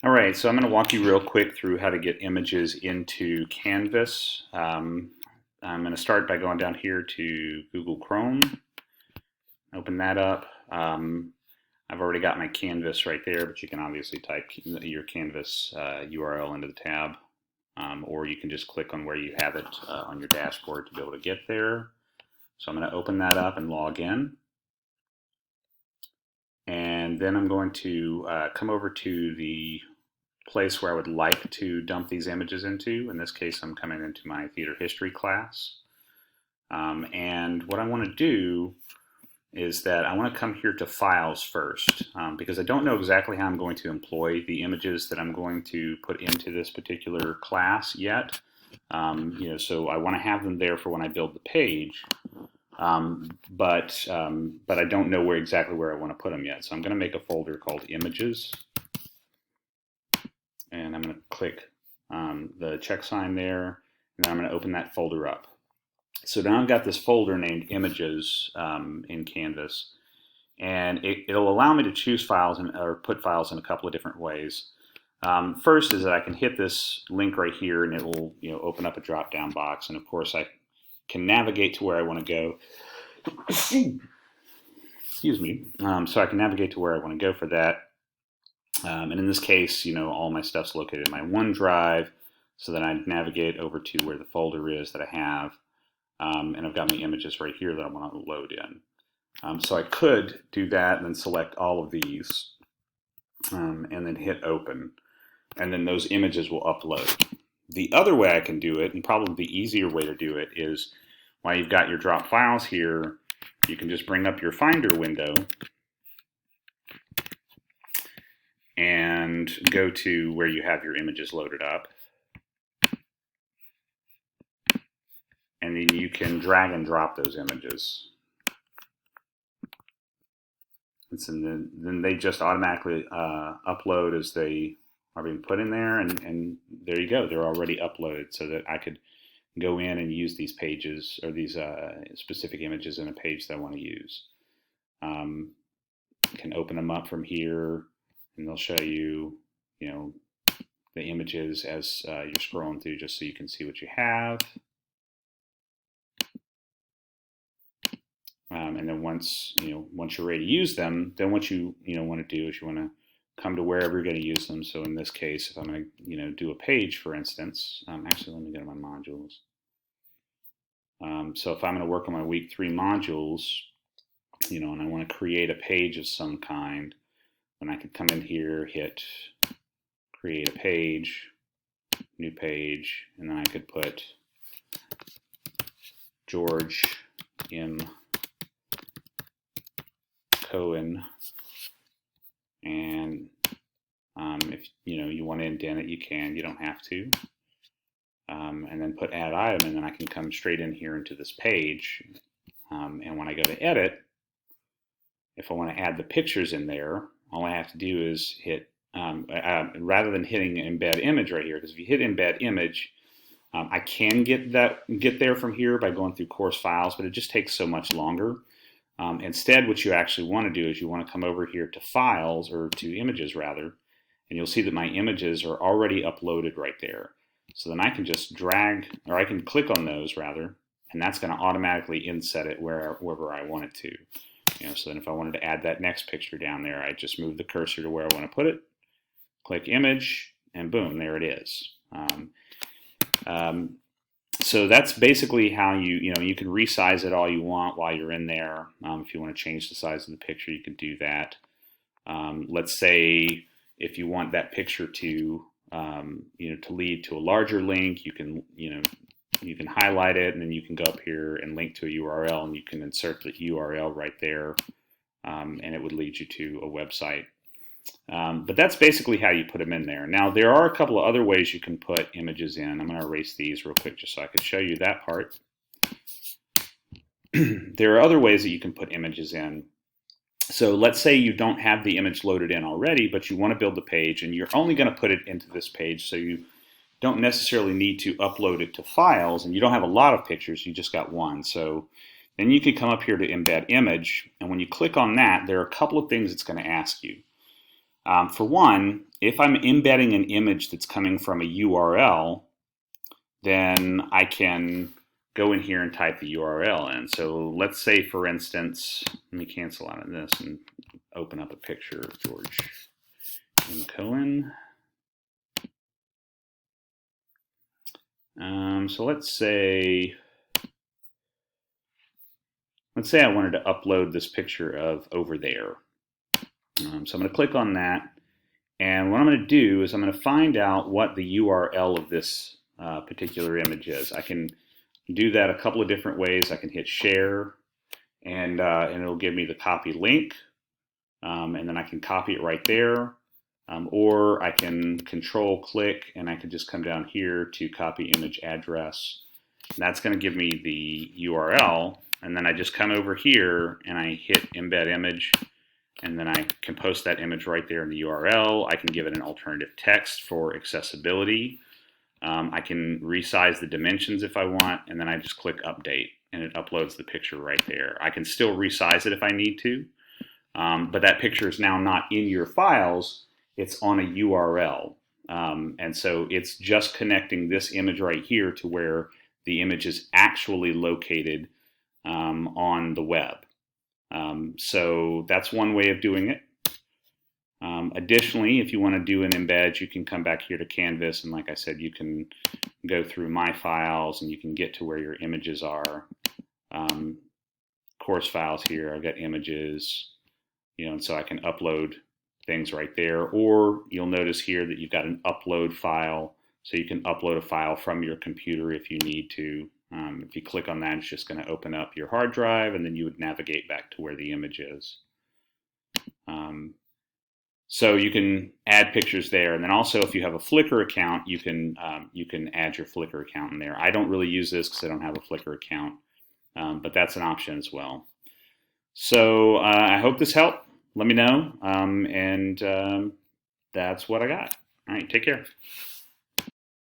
All right, so I'm going to walk you real quick through how to get images into Canvas. I'm going to start by going down here to Google Chrome, open that up. I've already got my Canvas right there, but you can obviously type your Canvas URL into the tab, or you can just click on where you have it on your dashboard to be able to get there. So I'm going to open that up and log in. And then I'm going to come over to the place where I would like to dump these images into. In this case, I'm coming into my theater history class. And what I want to do is that I want to come here to files first, because I don't know exactly how I'm going to employ the images that I'm going to put into this particular class yet. So I want to have them there for when I build the page. But I don't know exactly where I want to put them yet. So I'm going to make a folder called images. And I'm going to click the check sign there, and then I'm going to open that folder up. So now I've got this folder named images in Canvas, and it'll allow me to choose files or put files in a couple of different ways. First is that I can hit this link right here, and it will open up a drop-down box, and of course I can navigate to where I want to go. Excuse me. So I can navigate to where I want to go for that. And in this case, all my stuff's located in my OneDrive, so then I navigate over to where the folder is that I have, and I've got my images right here that I want to load in. So I could do that and then select all of these, and then hit open, and then those images will upload. The other way I can do it, and probably the easier way to do it, is while you've got your drop files here, you can just bring up your Finder window and go to where you have your images loaded up. And then you can drag and drop those images. And then they just automatically upload as they are being put in there. And there you go. They're already uploaded, so that I could go in and use these pages or these specific images in a page that I want to use. Can open them up from here, and they'll show you, the images as you're scrolling through, just so you can see what you have. And then once you're ready to use them, then what you want to do is you want to come to wherever you're going to use them. So in this case, if I'm going to do a page, for instance, actually let me go to my modules. So if I'm going to work on my week 3 modules, and I want to create a page of some kind, then I could come in here, hit create a page, new page, and then I could put George M. Cohen, and if you want to indent it, you can. You don't have to. And then put add item, and then I can come straight in here into this page. And when I go to edit, if I want to add the pictures in there, all I have to do is hit, rather than hitting embed image right here, because if you hit embed image, I can get there from here by going through course files, but it just takes so much longer. Instead, what you actually want to do is you want to come over here to files, or to images rather, and you'll see that my images are already uploaded right there. So then I can just drag, or I can click on those rather, and that's going to automatically inset it wherever I want it to. So then if I wanted to add that next picture down there, I just move the cursor to where I want to put it, click image, and boom, there it is. So that's basically how you can resize it all you want while you're in there. If you want to change the size of the picture, you can do that. Let's say if you want that picture to to lead to a larger link, you can highlight it, and then you can go up here and link to a URL, and you can insert the URL right there, and it would lead you to a website. But that's basically how you put them in there. Now, there are a couple of other ways you can put images in. I'm going to erase these real quick just so I can show you that part. There are other ways that you can put images in. So let's say you don't have the image loaded in already, but you want to build the page, and you're only going to put it into this page, so you don't necessarily need to upload it to files, and you don't have a lot of pictures, you just got one. So then you can come up here to Embed Image, and when you click on that, there are a couple of things it's going to ask you. For one, if I'm embedding an image that's coming from a URL, then I can go in here and type the URL in. So let's say, for instance, let me cancel out of this and open up a picture of George M. Cohen. So let's say I wanted to upload this picture of over there. So I'm going to click on that, and what I'm going to do is I'm going to find out what the URL of this particular image is. I can do that a couple of different ways. I can hit share, and it'll give me the copy link, and then I can copy it right there. Or I can control click and I can just come down here to copy image address. And that's going to give me the URL, and then I just come over here and I hit embed image, and then I can post that image right there in the URL. I can give it an alternative text for accessibility. I can resize the dimensions if I want, and then I just click update and it uploads the picture right there. I can still resize it if I need to, but that picture is now not in your files. It's on a URL. And so it's just connecting this image right here to where the image is actually located on the web. So that's one way of doing it. Additionally, if you want to do an embed, you can come back here to Canvas, and like I said, you can go through My Files and you can get to where your images are. Course files here, I've got images, and so I can upload things right there. Or you'll notice here that you've got an upload file, so you can upload a file from your computer if you need to. If you click on that, it's just going to open up your hard drive, and then you would navigate back to where the image is. So you can add pictures there, and then also if you have a Flickr account, you can add your Flickr account in there. I don't really use this because I don't have a Flickr account, but that's an option as well. So I hope this helped. Let me know, and that's what I got. All right, take care.